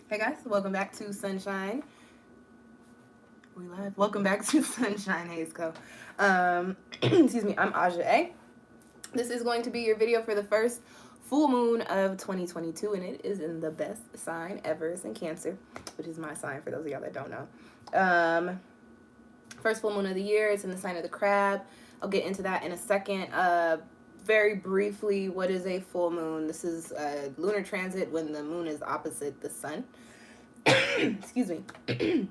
Hey guys, welcome back to Sunshine. We live. Welcome back to SunshinehazeCo. Excuse me, I'm Aja A. This is going to be your video for the first full moon of 2022, and it is in the best sign ever. It's in Cancer, which is my sign for those of y'all that don't know. First full moon of the year. It's in the sign of the crab. I'll get into that in a second. Very briefly, what is a full moon? This is a lunar transit when the moon is opposite the sun. Excuse me. When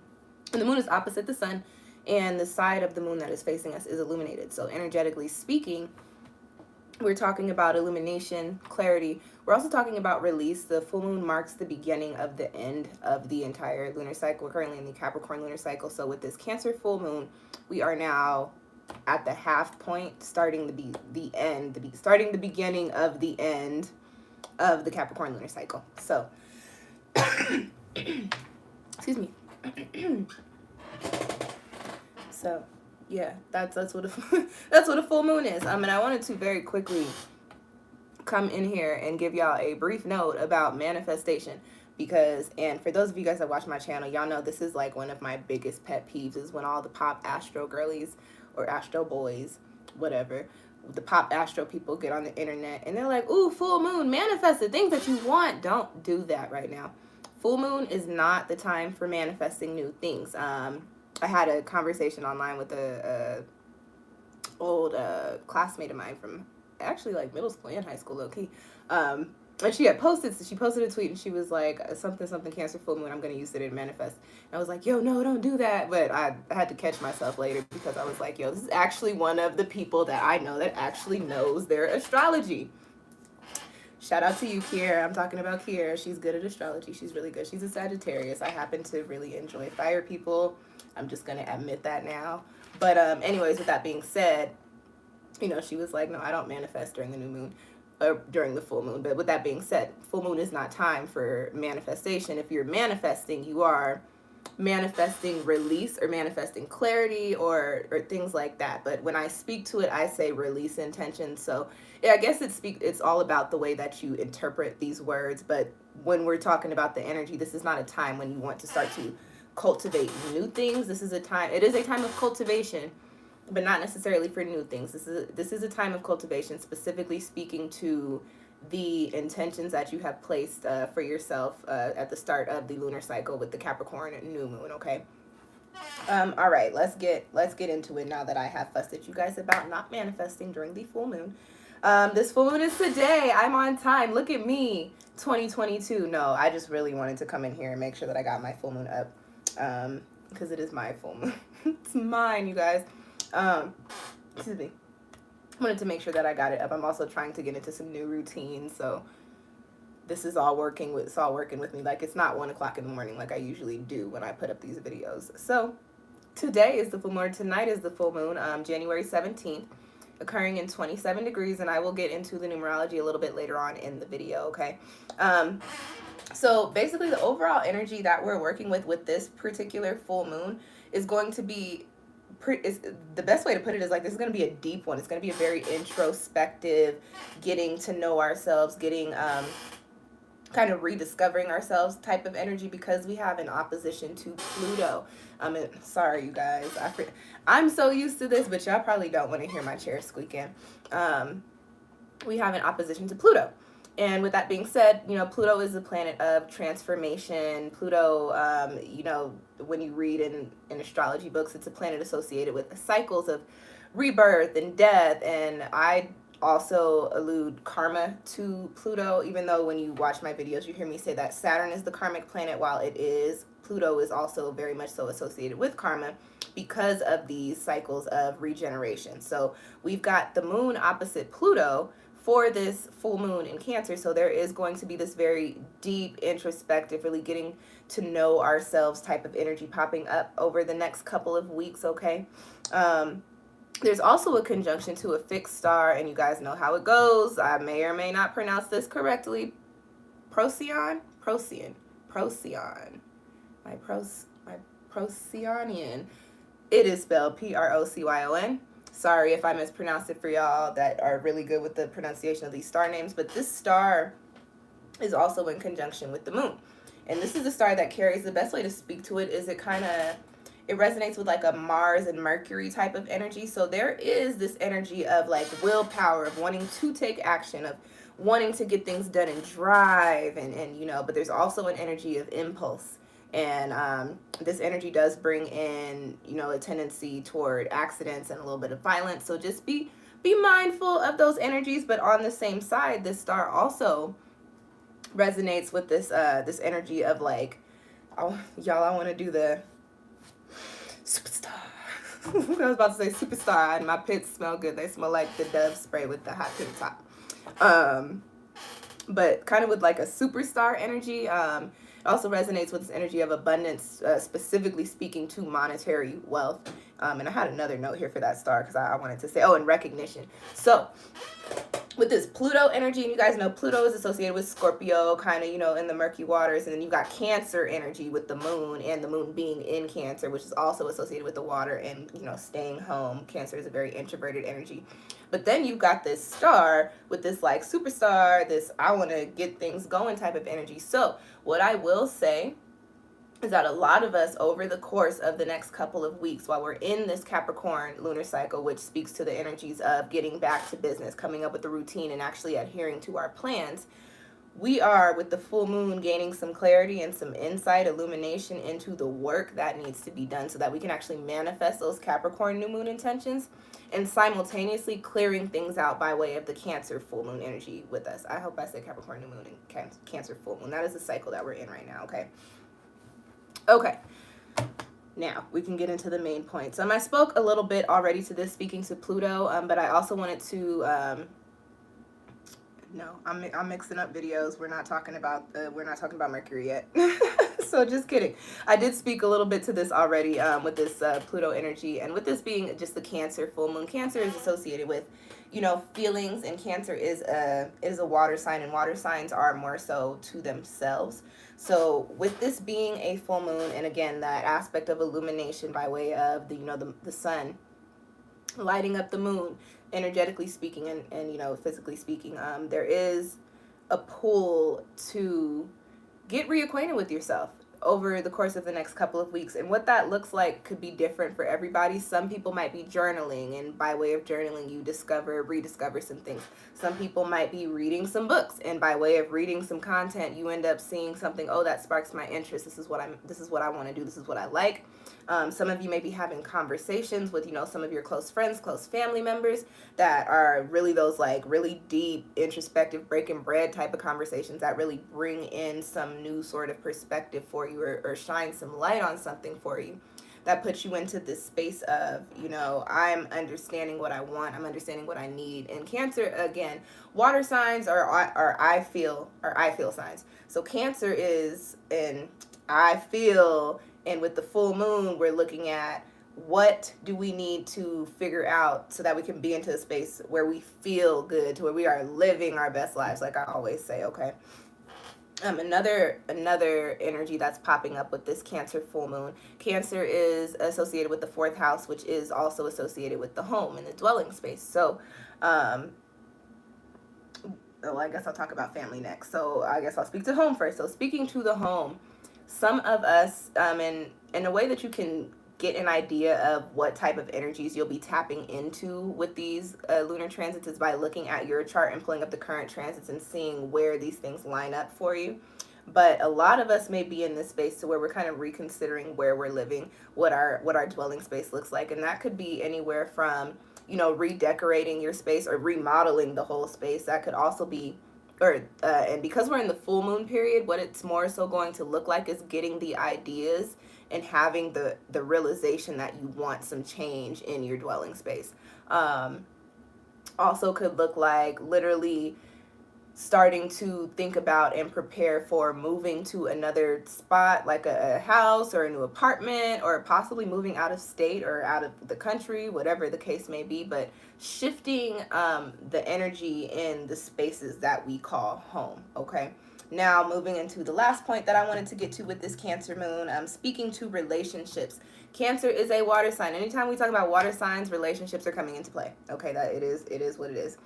the moon is opposite the sun and the side of the moon that is facing us is illuminated. So energetically speaking, we're talking about illumination, clarity. We're also talking about release. The full moon marks the beginning of the end of the entire lunar cycle. We're currently in the Capricorn lunar cycle. So with this Cancer full moon, we are now at the half point, starting starting the beginning of the end of the Capricorn lunar cycle. So, excuse me. So, yeah, that's what that's what a full moon is. And I wanted to very quickly come in here and give y'all a brief note about manifestation because, and for those of you guys that watch my channel, y'all know this is like one of my biggest pet peeves is when all the pop astro girlies or astro boys, whatever, the pop astro people get on the internet and they're like, ooh, full moon, manifest the things that you want. Don't do that right now. Full moon is not the time for manifesting new things. I had a conversation online with a old classmate of mine from actually like middle school and high school, low key. And she posted a tweet and she was like, something Cancer full moon, I'm going to use it in manifest. And I was like, yo, no, don't do that. But I had to catch myself later because I was like, yo, this is actually one of the people that I know that actually knows their astrology. Shout out to you, Kiera. I'm talking about Kiera. She's good at astrology. She's really good. She's a Sagittarius. I happen to really enjoy fire people. I'm just going to admit that now. But anyways, with that being said, you know, she was like, no, I don't manifest during the new moon or during the full moon. But with that being said, full moon is not time for manifestation. If you're manifesting, you are manifesting release or manifesting clarity or things like that. But when I speak to it, I say release intention. So yeah, I guess it's all about the way that you interpret these words. But when we're talking about the energy, this is not a time when you want to start to cultivate new things. It is a time of cultivation, but not necessarily for new things. This is a time of cultivation, specifically speaking to the intentions that you have placed for yourself at the start of the lunar cycle with the Capricorn new moon. Okay. All right. Let's get into it now that I have fussed at you guys about not manifesting during the full moon. This full moon is today. I'm on time. Look at me. 2022. No, I just really wanted to come in here and make sure that I got my full moon up. Because it is my full moon. It's mine, you guys. Excuse me. I wanted to make sure that I got it up. I'm also trying to get into some new routines, so this is all working with me. Like, it's not 1 o'clock in the morning like I usually do when I put up these videos. So today is the full moon. Tonight is the full moon, January 17th, occurring in 27 degrees, and I will get into the numerology a little bit later on in the video, okay? So basically the overall energy that we're working with this particular full moon is going to be the best way to put it is like this is going to be a deep one. It's going to be a very introspective, getting to know ourselves, getting kind of rediscovering ourselves type of energy because we have an opposition to Pluto. Sorry, you guys. I'm so used to this, but y'all probably don't want to hear my chair squeaking. We have an opposition to Pluto. And with that being said, you know, Pluto is a planet of transformation. Pluto, you know, when you read in astrology books, it's a planet associated with the cycles of rebirth and death. And I also allude karma to Pluto, even though when you watch my videos, you hear me say that Saturn is the karmic planet, while Pluto is also very much so associated with karma because of these cycles of regeneration. So we've got the moon opposite Pluto for this full moon in Cancer. So there is going to be this very deep, introspective, really getting to know ourselves type of energy popping up over the next couple of weeks, okay? There's also a conjunction to a fixed star, and you guys know how it goes. I may or may not pronounce this correctly. Procyon? My Procyon. It is spelled Procyon. Sorry if I mispronounced it for y'all that are really good with the pronunciation of these star names, but this star is also in conjunction with the moon. And this is the star that carries, the best way to speak to it is it resonates with like a Mars and Mercury type of energy. So there is this energy of like willpower, of wanting to take action, of wanting to get things done and drive, and but there's also an energy of impulse. And this energy does bring in, a tendency toward accidents and a little bit of violence. So just be mindful of those energies. But on the same side, this star also resonates with this energy of like, oh y'all, I want to do the superstar. I was about to say superstar, and my pits smell good. They smell like the Dove spray with the hot pink top. But kind of with like a superstar energy. It also resonates with this energy of abundance, specifically speaking to monetary wealth. And I had another note here for that star because I wanted to say, and recognition. So with this Pluto energy, and you guys know Pluto is associated with Scorpio, kind of, in the murky waters. And then you've got Cancer energy with the moon, and the moon being in Cancer, which is also associated with the water and, staying home. Cancer is a very introverted energy. But then you've got this star with this like superstar, this I want to get things going type of energy. So what I will say is that a lot of us over the course of the next couple of weeks, while we're in this Capricorn lunar cycle, which speaks to the energies of getting back to business, coming up with the routine, and actually adhering to our plans, we are, with the full moon, gaining some clarity and some insight, illumination into the work that needs to be done so that we can actually manifest those Capricorn new moon intentions, and simultaneously clearing things out by way of the Cancer full moon energy with us. I hope I said Capricorn new moon and Cancer full moon. That is the cycle that we're in right now, okay? Okay, now we can get into the main points. I spoke a little bit already to this, speaking to Pluto, but I also wanted to, no, I'm mixing up videos. We're not talking about Mercury yet. So just kidding. I did speak a little bit to this already with this Pluto energy, and with this being just the Cancer full moon. Cancer is associated with, feelings, and Cancer is a water sign, and water signs are more so to themselves. So with this being a full moon, and again that aspect of illumination by way of the sun lighting up the moon, energetically speaking and physically speaking, there is a pull to get reacquainted with yourself over the course of the next couple of weeks. And what that looks like could be different for everybody. Some people might be journaling, and by way of journaling you rediscover some things. Some people might be reading some books, and by way of reading some content you end up seeing something, that sparks my interest. This is what I want to do. This is what I like. Some of you may be having conversations with, some of your close friends, close family members that are really those like really deep, introspective, breaking bread type of conversations that really bring in some new sort of perspective for you, or shine some light on something for you that puts you into this space of, I'm understanding what I want, I'm understanding what I need. And Cancer, again, water signs are I feel signs. So Cancer is an I feel. And with the full moon, we're looking at what do we need to figure out so that we can be into a space where we feel good, to where we are living our best lives, like I always say, okay? Another energy that's popping up with this Cancer full moon. Cancer is associated with the 4th house, which is also associated with the home and the dwelling space. So, I guess I'll talk about family next. So I guess I'll speak to home first. So speaking to the home, some of us, in a way that you can get an idea of what type of energies you'll be tapping into with these lunar transits, is by looking at your chart and pulling up the current transits and seeing where these things line up for you. But a lot of us may be in this space to where we're kind of reconsidering where we're living, what our dwelling space looks like. And that could be anywhere from, redecorating your space or remodeling the whole space. That could also be, and because we're in the full moon period, what it's more so going to look like is getting the ideas and having the realization that you want some change in your dwelling space. Also could look like literally starting to think about and prepare for moving to another spot, like a house or a new apartment, or possibly moving out of state or out of the country, whatever the case may be, but shifting the energy in the spaces that we call home, okay? Now, moving into the last point that I wanted to get to with this Cancer moon, speaking to relationships. Cancer is a water sign. Anytime we talk about water signs, relationships are coming into play. Okay, that it is what it is.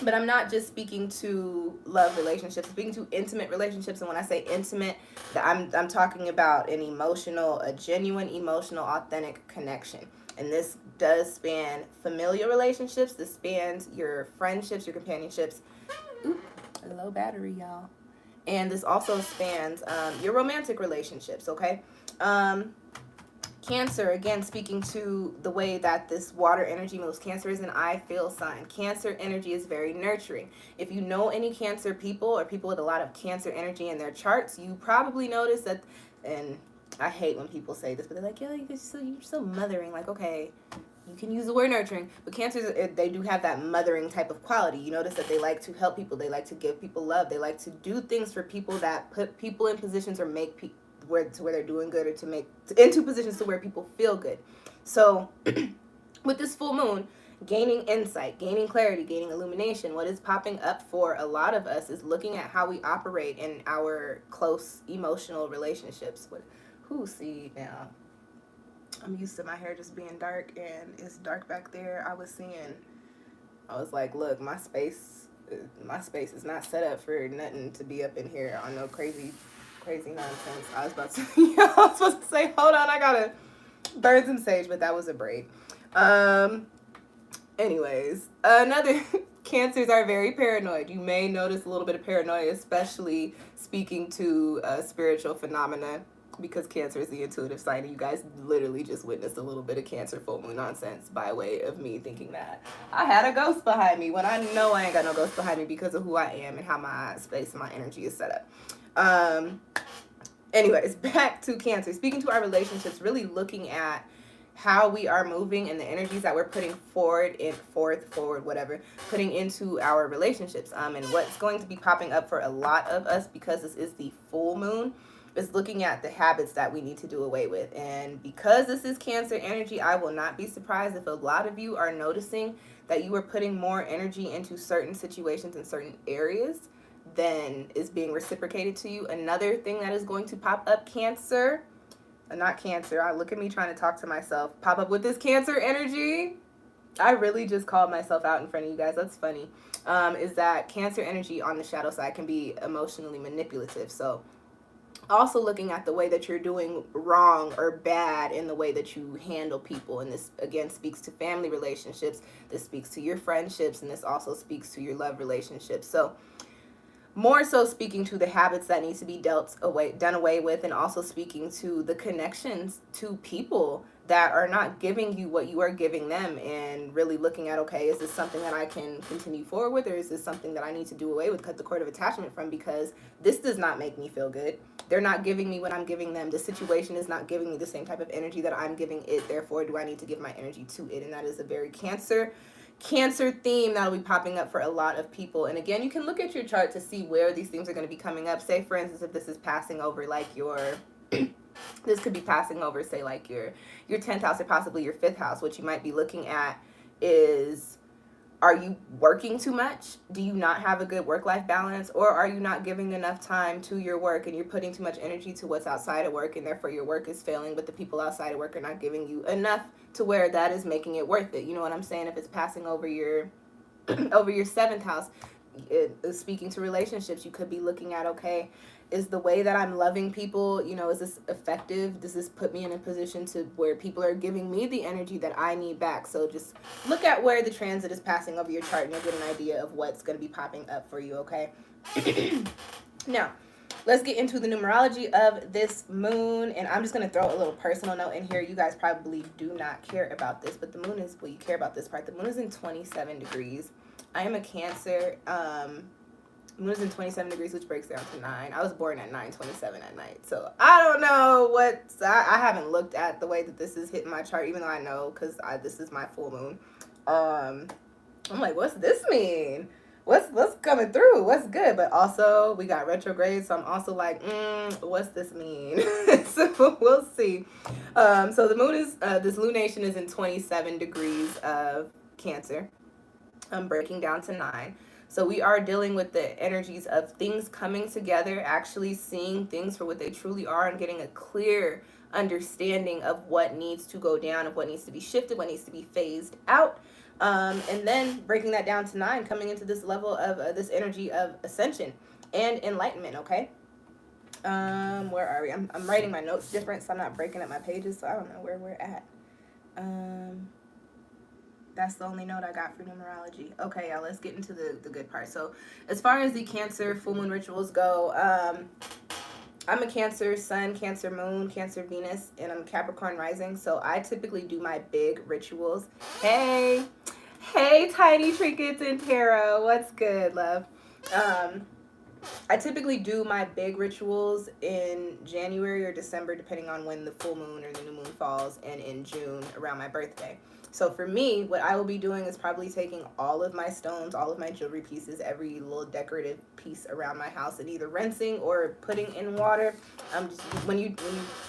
But I'm not just speaking to love relationships, I'm speaking to intimate relationships. And when I say intimate, I'm talking about an emotional, a genuine emotional, authentic connection. And this does span familial relationships. This spans your friendships, your companionships. Oop, low battery, y'all. And this also spans your romantic relationships, okay? Cancer, again, speaking to the way that this water energy moves. Cancer is an I feel sign. Cancer energy is very nurturing. If you know any Cancer people or people with a lot of Cancer energy in their charts, you probably notice that, and I hate when people say this, but they're like, yeah, you're so mothering. Like, okay, you can use the word nurturing, but Cancers, they do have that mothering type of quality. You notice that they like to help people. They like to give people love. They like to do things for people that put people in positions or make people where they're doing good, or to make into positions to where people feel good. So with this full moon, gaining insight, gaining clarity, gaining illumination, what is popping up for a lot of us is looking at how we operate in our close emotional relationships. See now, I'm used to my hair just being dark, and it's dark back there. I was like, look, my space is not set up for nothing to be up in here on no crazy nonsense. I was about to say, hold on, I gotta burn some sage, but that was a braid. Anyways, another Cancers are very paranoid. You may notice a little bit of paranoia, especially speaking to spiritual phenomena, because Cancer is the intuitive sign, and you guys literally just witnessed a little bit of Cancer full moon nonsense by way of me thinking that I had a ghost behind me, when I know I ain't got no ghost behind me because of who I am and how my space and my energy is set up. Anyways, back to Cancer. Speaking to our relationships, really looking at how we are moving and the energies that we're putting forward, putting into our relationships. And what's going to be popping up for a lot of us, because this is the full moon, is looking at the habits that we need to do away with. And because this is Cancer energy, I will not be surprised if a lot of you are noticing that you are putting more energy into certain situations in certain areas than is being reciprocated to you. Another thing that is going to pop up, Cancer, not Cancer, look at me trying to talk to myself, pop up with this Cancer energy. I really just called myself out in front of you guys. That's funny. Is that Cancer energy on the shadow side can be emotionally manipulative. So also looking at the way that you're doing wrong or bad in the way that you handle people. And this, again, speaks to family relationships. This speaks to your friendships. And this also speaks to your love relationships. So more so speaking to the habits that need to be done away with, and also speaking to the connections to people that are not giving you what you are giving them, and really looking at, okay, is this something that I can continue forward with, or is this something that I need to do away with, cut the cord of attachment from, because this does not make me feel good. They're not giving me what I'm giving them. The situation is not giving me the same type of energy that I'm giving it. Therefore, do I need to give my energy to it? And that is a very Cancer theme that'll be popping up for a lot of people. And again, you can look at your chart to see where these things are going to be coming up. Say, for instance, if this is passing over like your this could be passing over, say, like your 10th house or possibly your 5th house. What you might be looking at is, are you working too much? Do you not have a good work-life balance? Or are you not giving enough time to your work, and you're putting too much energy to what's outside of work, and therefore your work is failing, but the people outside of work are not giving you enough to where that is making it worth it? You know what I'm saying? If it's passing over your over your 7th house, it is speaking to relationships. You could be looking at, okay, is the way that I'm loving people, is this effective? Does this put me in a position to where people are giving me the energy that I need back? So just look at where the transit is passing over your chart, and you'll get an idea of what's going to be popping up for you, okay? Now, let's get into the numerology of this moon, and I'm just going to throw a little personal note in here. You guys probably do not care about this, but the moon is, well, you care about this part. The moon is in 27 degrees. I am a Cancer. Moon is in 27 degrees, which breaks down to 9. I was born at 9:27 at night, so I don't know I haven't looked at the way that this is hitting my chart, even though I know, because this is my full moon. I'm like, what's this mean? What's coming through? What's good? But also, we got retrograde, so I'm also like, what's this mean? So we'll see. So the moon is, this lunation is in 27 degrees of Cancer. I'm breaking down to 9. So we are dealing with the energies of things coming together, actually seeing things for what they truly are, and getting a clear understanding of what needs to go down, of what needs to be shifted, what needs to be phased out. And then breaking that down to 9, coming into this level of this energy of ascension and enlightenment, okay? Where are we? I'm writing my notes different, so I'm not breaking up my pages, so I don't know where we're at. That's the only note I got for numerology. Okay, y'all, let's get into the good part. So as far as the Cancer full moon rituals go, I'm a Cancer sun, Cancer moon, Cancer Venus, and I'm Capricorn rising. So I typically do my big rituals. Hey, Tiny Trinkets and Tarot. What's good, love? I typically do my big rituals in January or December, depending on when the full moon or the new moon falls, and in June around my birthday. So for me, what I will be doing is probably taking all of my stones, all of my jewelry pieces, every little decorative piece around my house, and either rinsing or putting in water. Just when you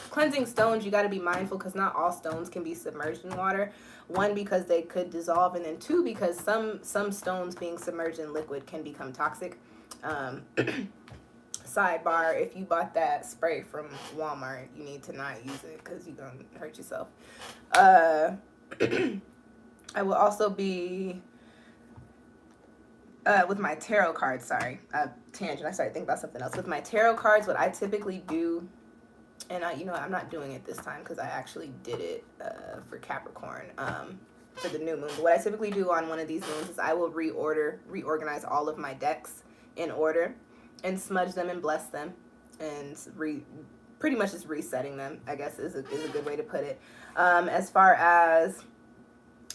cleansing stones, you got to be mindful because not all stones can be submerged in water. One, because they could dissolve, and then two, because some stones being submerged in liquid can become toxic. Sidebar, if you bought that spray from Walmart, you need to not use it because you're gonna hurt yourself. I will also be with my tarot cards. Sorry, tangent. I started thinking about something else. With my tarot cards, what I typically do, and I'm not doing it this time because I actually did it for Capricorn for the new moon. But what I typically do on one of these moons is I will reorganize all of my decks in order and smudge them and bless them and pretty much just resetting them, I guess is a good way to put it. As far as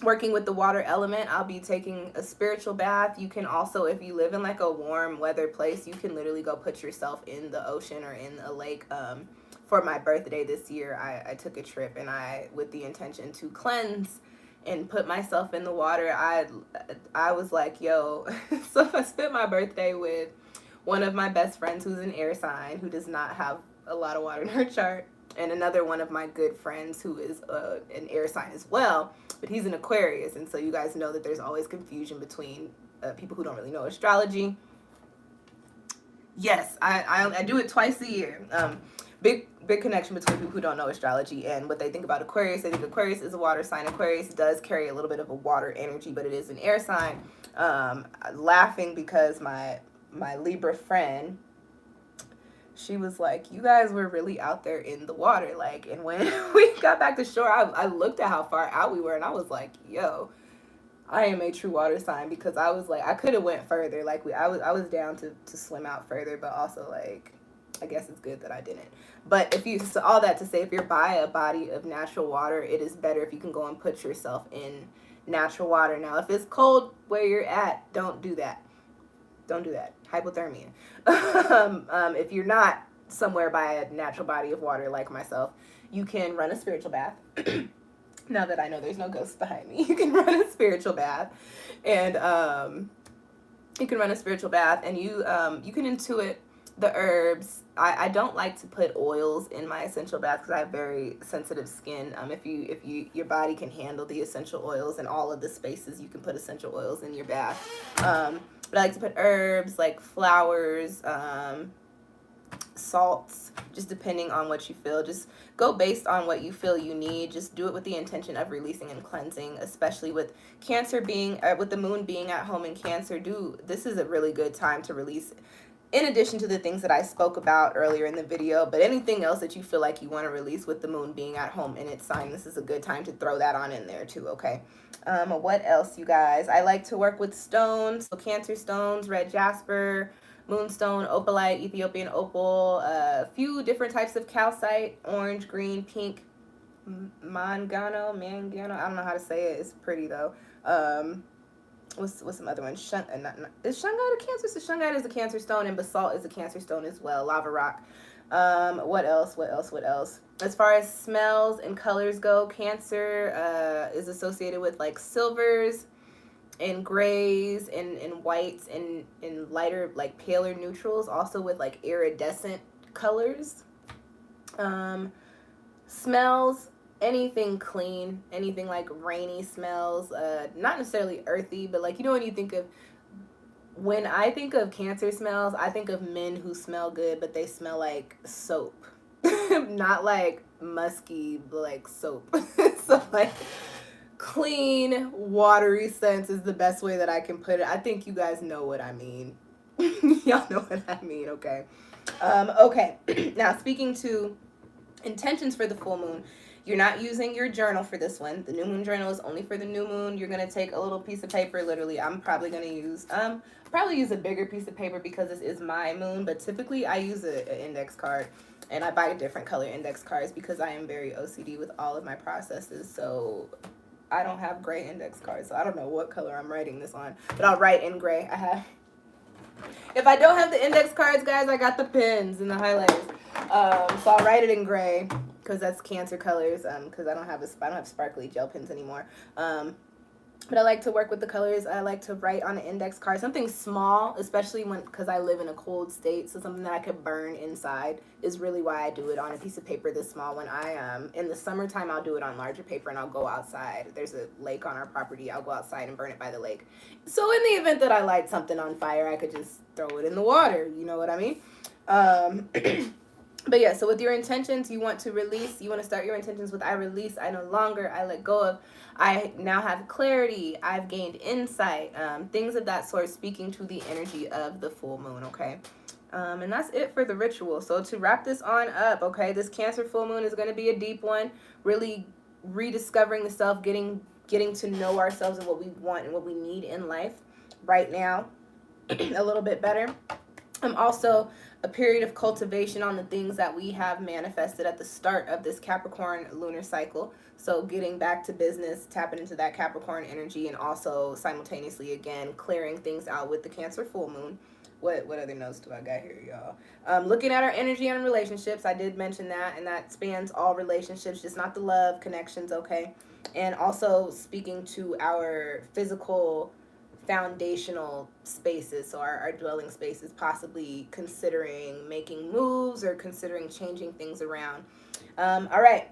working with the water element, I'll be taking a spiritual bath. You can also, if you live in like a warm weather place, you can literally go put yourself in the ocean or in a lake. For my birthday this year, I took a trip and with the intention to cleanse and put myself in the water. I was like, yo, so I spent my birthday with one of my best friends who's an air sign, who does not have a lot of water in her chart, and another one of my good friends who is an air sign as well, but he's an Aquarius, and so you guys know that there's always confusion between people who don't really know astrology. Yes, I do it twice a year. Big connection between people who don't know astrology and what they think about Aquarius. They think Aquarius is a water sign. Aquarius does carry a little bit of a water energy, but it is an air sign. Laughing because my Libra friend, she was like, you guys were really out there in the water. Like, and when we got back to shore, I looked at how far out we were, and I was like, yo, I am a true water sign, because I was like, I could have went further. Like, I was down to swim out further, but also, like, I guess it's good that I didn't. But so all that to say, if you're by a body of natural water, it is better if you can go and put yourself in natural water. Now, if it's cold where you're at, don't do that. Don't do that. Hypothermia. If you're not somewhere by a natural body of water like myself, you can run a spiritual bath. Now that I know there's no ghosts behind me, you can run a spiritual bath, and you can can intuit the herbs. I don't like to put oils in my essential bath because I have very sensitive skin. If your body can handle the essential oils and all of the spaces, you can put essential oils in your bath. But I like to put herbs like flowers, salts, just depending on what you feel. Just go based on what you feel you need. Just do it with the intention of releasing and cleansing, especially with Cancer with the moon being at home in Cancer. This is a really good time to release, in addition to the things that I spoke about earlier in the video, but anything else that you feel like you want to release with the moon being at home in its sign, this is a good time to throw that on in there too, okay? What else, you guys? I like to work with stones, so Cancer stones, red jasper, moonstone, opalite, Ethiopian opal, a few different types of calcite, orange, green, pink, mangano, I don't know how to say it. It's pretty though. What's some other ones? Is shungite a Cancer? So shungite is a Cancer stone, and basalt is a Cancer stone as well. Lava rock. What else? As far as smells and colors go, Cancer is associated with like silvers and grays and whites and lighter, like paler neutrals, also with like iridescent colors. Smells, anything clean, anything like rainy smells, not necessarily earthy, but like, when I think of Cancer smells, I think of men who smell good, but they smell like soap. Not like musky, but like soap. So like clean, watery scents is the best way that I can put it. I think you guys know what I mean. Y'all know what I mean, okay? Okay, now speaking to intentions for the full moon, you're not using your journal for this one. The new moon journal is only for the new moon. You're gonna take a little piece of paper. Literally, I'm probably gonna use a bigger piece of paper because this is my moon. But typically, I use an index card, and I buy different color index cards because I am very OCD with all of my processes. So I don't have gray index cards, so I don't know what color I'm writing this on. But I'll write in gray. If I don't have the index cards, guys, I got the pens and the highlighters. So I'll write it in gray because that's Cancer colors. Because I don't have sparkly gel pens anymore. But I like to work with the colors. I like to write on an index card, something small, especially because I live in a cold state. So something that I could burn inside is really why I do it on a piece of paper this small. When in the summertime, I'll do it on larger paper and I'll go outside. There's a lake on our property. I'll go outside and burn it by the lake. So in the event that I light something on fire, I could just throw it in the water. You know what I mean? But yeah, so with your intentions, you want to release. You want to start your intentions with I release, I no longer, I let go of. I now have clarity. I've gained insight. Things of that sort, speaking to the energy of the full moon, okay? And that's it for the ritual. So to wrap this on up, okay, this Cancer full moon is going to be a deep one. Really rediscovering the self, getting to know ourselves and what we want and what we need in life right now a little bit better. Also a period of cultivation on the things that we have manifested at the start of this Capricorn lunar cycle. So getting back to business, tapping into that Capricorn energy, and also simultaneously, again, clearing things out with the Cancer full moon. What other notes do I got here, y'all? Looking at our energy and relationships. I did mention that, and that spans all relationships, just not the love connections, okay? And also speaking to our physical foundational spaces, so our dwelling spaces, possibly considering making moves or considering changing things around. All right,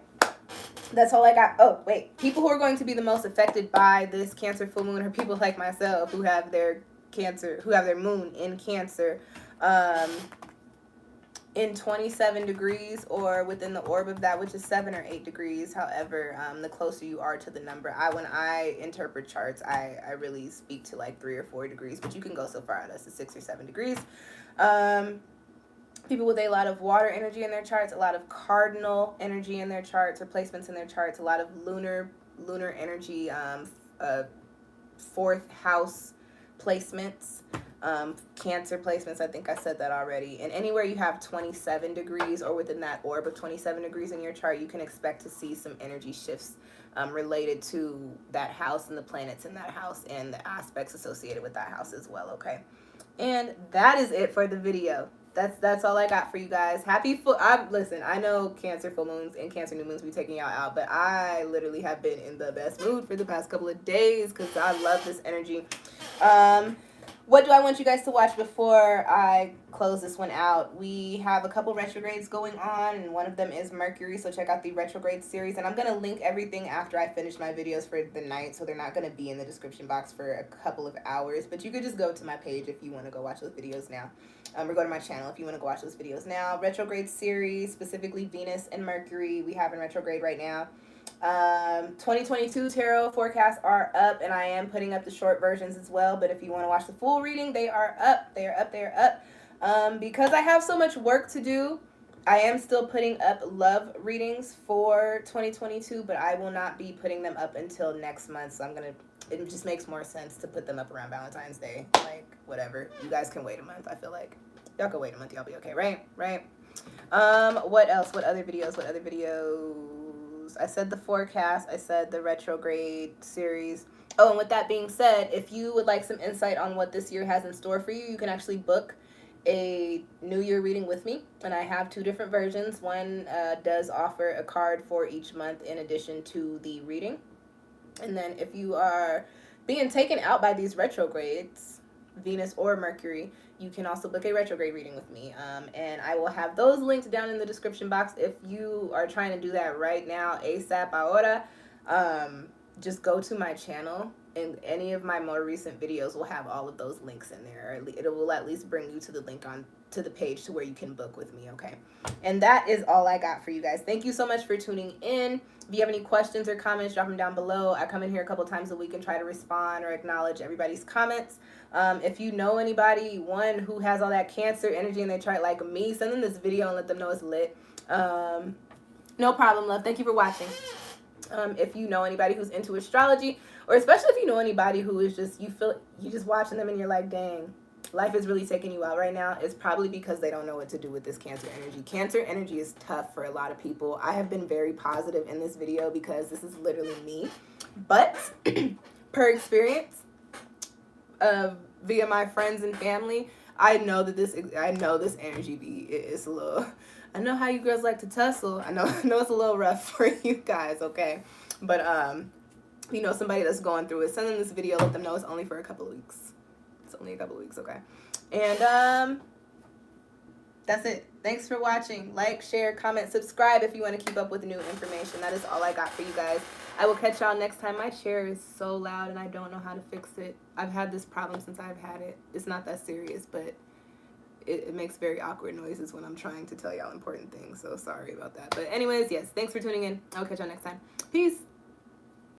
that's all I got. Oh wait, people who are going to be the most affected by this Cancer full moon are people like myself who have their moon in Cancer in 27 degrees or within the orb of that, which is 7 or 8 degrees. However, the closer you are to the number, when I interpret charts, I really speak to like 3 or 4 degrees, but you can go so far as to 6 or 7 degrees. People with a lot of water energy in their charts, a lot of cardinal energy in their charts or placements in their charts, a lot of lunar energy, fourth house placements, Cancer placements. I think I said that already. And anywhere you have 27 degrees or within that orb of 27 degrees in your chart, you can expect to see some energy shifts related to that house and the planets in that house and the aspects associated with that house as well, okay? And that is it for the video. That's all I got for you guys. Listen, I know Cancer full moons and Cancer new moons be taking y'all out, but I literally have been in the best mood for the past couple of days because I love this energy. What do I want you guys to watch before I close this one out? We have a couple retrogrades going on, and one of them is Mercury, so check out the retrograde series. And I'm going to link everything after I finish my videos for the night, so they're not going to be in the description box for a couple of hours. But you could just go to my page if you want to go watch those videos now. Or go to my channel if you want to go watch those videos now. Retrograde series, specifically Venus and Mercury, we have in retrograde right now. 2022 tarot forecasts are up, and I am putting up the short versions as well, but if you want to watch the full reading, they are up. Because I have so much work to do, I am still putting up love readings for 2022, but I will not be putting them up until next month, so it just makes more sense to put them up around Valentine's Day. Like, whatever, you guys can wait a month. I feel like y'all can wait a month, y'all be okay, right? What else? What other videos? I said the forecast. I said the retrograde series. Oh, and with that being said, if you would like some insight on what this year has in store for you, you can actually book a New Year reading with me. And I have 2 different versions. One does offer a card for each month in addition to the reading. And then if you are being taken out by these retrogrades, Venus or Mercury, you can also book a retrograde reading with me. And I will have those links down in the description box. If you are trying to do that right now, ASAP, ahora, just go to my channel in any of my more recent videos will have all of those links in there. Or it will at least bring you to the link on to the page to where you can book with me, okay? And that is all I got for you guys. Thank you so much for tuning in. If you have any questions or comments, drop them down below. I come in here a couple times a week and try to respond or acknowledge everybody's comments. If you know anybody, one who has all that Cancer energy and they try like me, send them this video and let them know it's lit. No problem, love. Thank you for watching. If you know anybody who's into astrology, or especially if you know anybody who is just, you just watching them and you're like, dang, life is really taking you out right now, it's probably because they don't know what to do with this Cancer energy. Cancer energy is tough for a lot of people. I have been very positive in this video because this is literally me. But per experience, via my friends and family, I know this energy is a little, I know how you girls like to tussle. I know it's a little rough for you guys, okay? But you know somebody that's going through it, send them this video, let them know it's only for a couple of weeks. It's only a couple of weeks, okay? And that's it. Thanks for watching. Like, share, comment, subscribe if you want to keep up with new information. That is all I got for you guys. I will catch y'all next time. My chair is so loud and I don't know how to fix it. I've had this problem since I've had it. It's not that serious, but it makes very awkward noises when I'm trying to tell y'all important things. So sorry about that. But anyways, yes, thanks for tuning in. I'll catch y'all next time. Peace.